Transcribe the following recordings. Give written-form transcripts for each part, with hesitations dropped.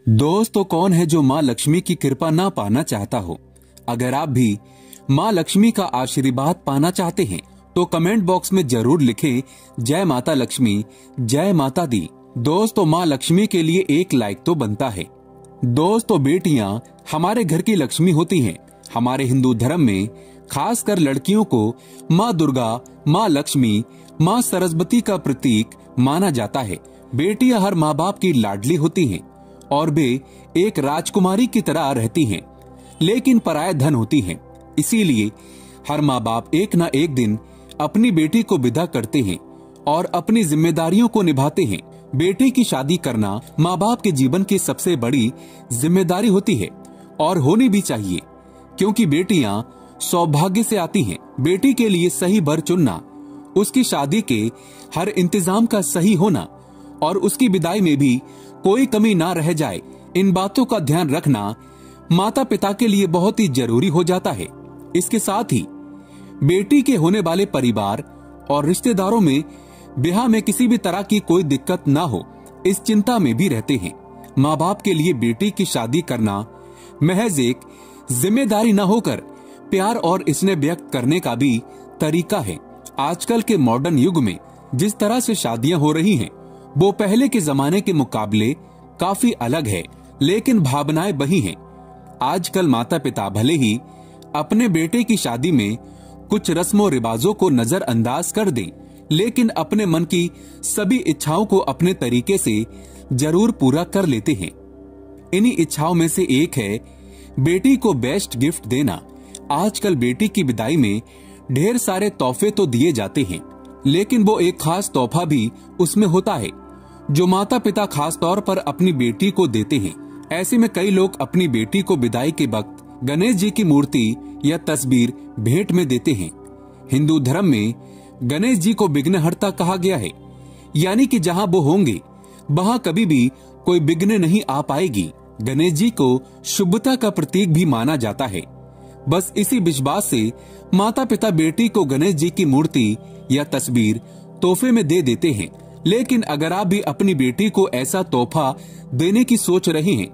दोस्तों, कौन है जो माँ लक्ष्मी की कृपा ना पाना चाहता हो। अगर आप भी माँ लक्ष्मी का आशीर्वाद पाना चाहते हैं तो कमेंट बॉक्स में जरूर लिखें जय माता लक्ष्मी, जय माता दी। दोस्तों, माँ लक्ष्मी के लिए एक लाइक तो बनता है। दोस्तों, बेटियां हमारे घर की लक्ष्मी होती हैं। हमारे हिंदू धर्म में खासकर लड़कियों को माँ दुर्गा, माँ लक्ष्मी, माँ सरस्वती का प्रतीक माना जाता है। बेटियां हर माँ बाप की लाडली होती हैं और वे एक राजकुमारी की तरह रहती हैं, लेकिन पराया धन होती हैं। इसीलिए हर माँ बाप एक न एक दिन अपनी बेटी को विदा करते हैं और अपनी जिम्मेदारियों को निभाते हैं। बेटे की शादी करना माँ बाप के जीवन की सबसे बड़ी जिम्मेदारी होती है और होनी भी चाहिए, क्योंकि बेटियां सौभाग्य से आती हैं। बेटी के लिए सही वर चुनना, उसकी शादी के हर इंतजाम का सही होना और उसकी विदाई में भी कोई कमी ना रह जाए, इन बातों का ध्यान रखना माता पिता के लिए बहुत ही जरूरी हो जाता है। इसके साथ ही बेटी के होने वाले परिवार और रिश्तेदारों में ब्याह में किसी भी तरह की कोई दिक्कत ना हो, इस चिंता में भी रहते हैं। माँ बाप के लिए बेटी की शादी करना महज एक जिम्मेदारी न होकर प्यार और स्नेह व्यक्त करने का भी तरीका है। आजकल के मॉडर्न युग में जिस तरह से शादियां हो रही हैं, वो पहले के जमाने के मुकाबले काफी अलग है, लेकिन भावनाएं वही हैं। आजकल माता पिता भले ही अपने बेटे की शादी में कुछ रस्मों रिवाजों को नजरअंदाज कर दें, लेकिन अपने मन की सभी इच्छाओं को अपने तरीके से जरूर पूरा कर लेते हैं। इन्हीं इच्छाओं में से एक है बेटी को बेस्ट गिफ्ट देना। आजकल बेटी की विदाई में ढेर सारे तोहफे तो दिए जाते हैं, लेकिन वो एक खास तोहफा भी उसमें होता है जो माता पिता खास तौर पर अपनी बेटी को देते हैं। ऐसे में कई लोग अपनी बेटी को विदाई के वक्त गणेश जी की मूर्ति या तस्वीर भेंट में देते हैं। हिंदू धर्म में गणेश जी को विघ्नहर्ता कहा गया है, यानी कि जहाँ वो होंगे वहाँ कभी भी कोई विघ्न नहीं आ पाएगी। गणेश जी को शुभता का प्रतीक भी माना जाता है। बस इसी विश्वास से माता पिता बेटी को गणेश जी की मूर्ति या तस्वीर तोहफे में दे देते हैं। लेकिन अगर आप भी अपनी बेटी को ऐसा तोहफा देने की सोच रहे हैं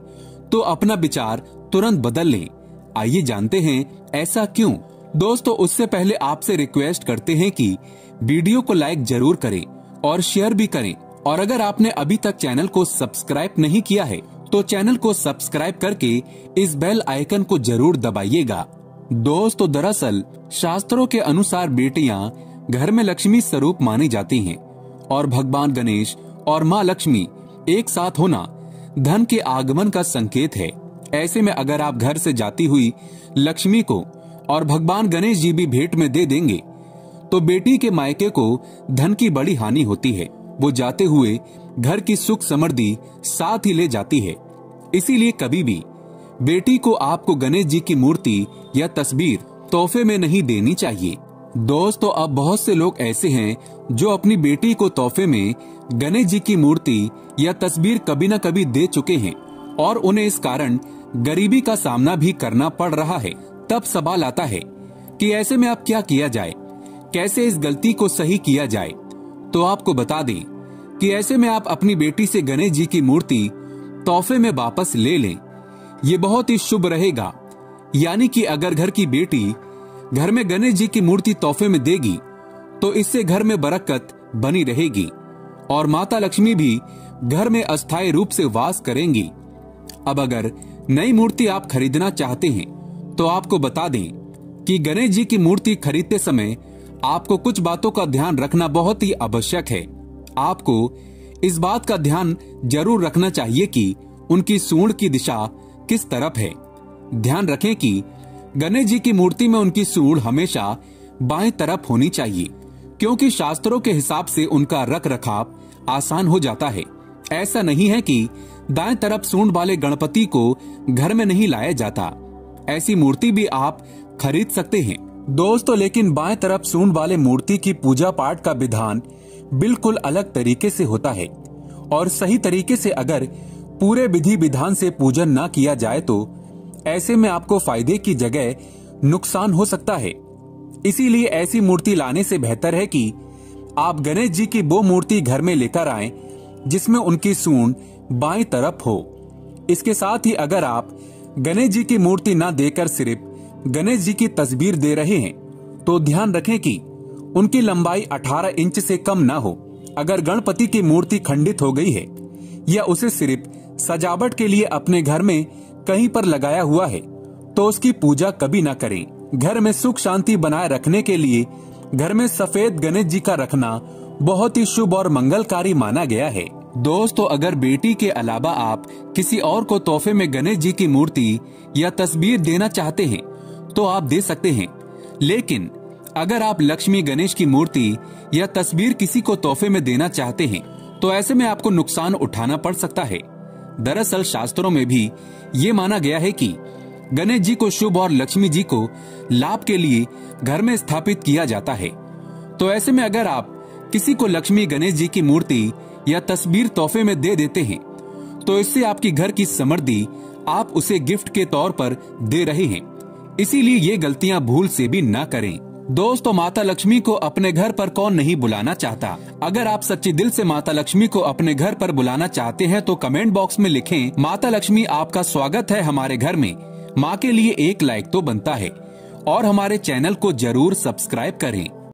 तो अपना विचार तुरंत बदल लें। आइए जानते हैं ऐसा क्यों। दोस्तों, उससे पहले आपसे रिक्वेस्ट करते हैं कि वीडियो को लाइक जरूर करें और शेयर भी करें, और अगर आपने अभी तक चैनल को सब्सक्राइब नहीं किया है तो चैनल को सब्सक्राइब करके इस बेल आइकन को जरूर दबाइएगा। दोस्तों, दरअसल शास्त्रों के अनुसार बेटियां घर में लक्ष्मी स्वरूप मानी जाती हैं और भगवान गणेश और माँ लक्ष्मी एक साथ होना धन के आगमन का संकेत है। ऐसे में अगर आप घर से जाती हुई लक्ष्मी को और भगवान गणेश जी भी भेंट में दे देंगे तो बेटी के मायके को धन की बड़ी हानि होती है। वो जाते हुए घर की सुख समृद्धि साथ ही ले जाती है। इसीलिए कभी भी बेटी को आपको गणेश जी की मूर्ति या तस्वीर तोहफे में नहीं देनी चाहिए। दोस्तों, अब बहुत से लोग ऐसे हैं जो अपनी बेटी को तोहफे में गणेश जी की मूर्ति या तस्वीर कभी न कभी दे चुके हैं और उन्हें इस कारण गरीबी का सामना भी करना पड़ रहा है। तब सवाल आता है कि ऐसे में अब क्या किया जाए, कैसे इस गलती को सही किया जाए। तो आपको बता दें कि ऐसे में आप अपनी बेटी से गणेश जी की मूर्ति तोहफे में वापस ले लें। ये बहुत ही शुभ रहेगा। यानी कि अगर घर की बेटी घर में गणेश जी की मूर्ति तोहफे में देगी तो इससे घर में बरकत बनी रहेगी और माता लक्ष्मी भी घर में अस्थायी रूप से वास करेंगी। अब अगर नई मूर्ति आप खरीदना चाहते हैं तो आपको बता दें कि गणेश जी की मूर्ति खरीदते समय आपको कुछ बातों का ध्यान रखना बहुत ही आवश्यक है। आपको इस बात का ध्यान जरूर रखना चाहिए कि उनकी सूंड की दिशा किस तरफ है। ध्यान रखें कि गणेश जी की मूर्ति में उनकी सूंड हमेशा बाएं तरफ होनी चाहिए, क्योंकि शास्त्रों के हिसाब से उनका रख रखाव आसान हो जाता है। ऐसा नहीं है कि दाएं तरफ सूंड वाले गणपति को घर में नहीं लाया जाता। ऐसी मूर्ति भी आप खरीद सकते हैं दोस्तों, लेकिन बाएं तरफ सूंड वाले मूर्ति की पूजा पाठ का विधान बिल्कुल अलग तरीके से होता है और सही तरीके से अगर पूरे विधि विधान से पूजन न किया जाए तो ऐसे में आपको फायदे की जगह नुकसान हो सकता है। इसीलिए ऐसी मूर्ति लाने से बेहतर है कि आप गणेश जी की वो मूर्ति घर में लेकर आएं जिसमें उनकी सूंड बाईं तरफ हो। इसके साथ ही अगर आप गणेश जी की मूर्ति न देकर सिर्फ गणेश जी की तस्वीर दे रहे हैं तो ध्यान रखें कि उनकी लंबाई 18 इंच से कम न हो। अगर गणपति की मूर्ति खंडित हो गई है या उसे सिर्फ सजावट के लिए अपने घर में कहीं पर लगाया हुआ है तो उसकी पूजा कभी न करें। घर में सुख शांति बनाए रखने के लिए घर में सफेद गणेश जी का रखना बहुत ही शुभ और मंगलकारी माना गया है। दोस्तों, अगर बेटी के अलावा आप किसी और को तोहफे में गणेश जी की मूर्ति या तस्वीर देना चाहते हैं तो आप दे सकते हैं, लेकिन अगर आप लक्ष्मी गणेश की मूर्ति या तस्वीर किसी को तोहफे में देना चाहते हैं तो ऐसे में आपको नुकसान उठाना पड़ सकता है। दरअसल शास्त्रों में भी ये माना गया है कि गणेश जी को शुभ और लक्ष्मी जी को लाभ के लिए घर में स्थापित किया जाता है। तो ऐसे में अगर आप किसी को लक्ष्मी गणेश जी की मूर्ति या तस्वीर तोहफे में दे देते हैं तो इससे आपकी घर की समृद्धि आप उसे गिफ्ट के तौर पर दे रहे हैं, इसीलिए ये गलतियां भूल से भी ना करें। दोस्तों, माता लक्ष्मी को अपने घर पर कौन नहीं बुलाना चाहता। अगर आप सच्चे दिल से माता लक्ष्मी को अपने घर पर बुलाना चाहते हैं तो कमेंट बॉक्स में लिखें, माता लक्ष्मी आपका स्वागत है हमारे घर में। माँ के लिए एक लाइक तो बनता है और हमारे चैनल को जरूर सब्सक्राइब करें।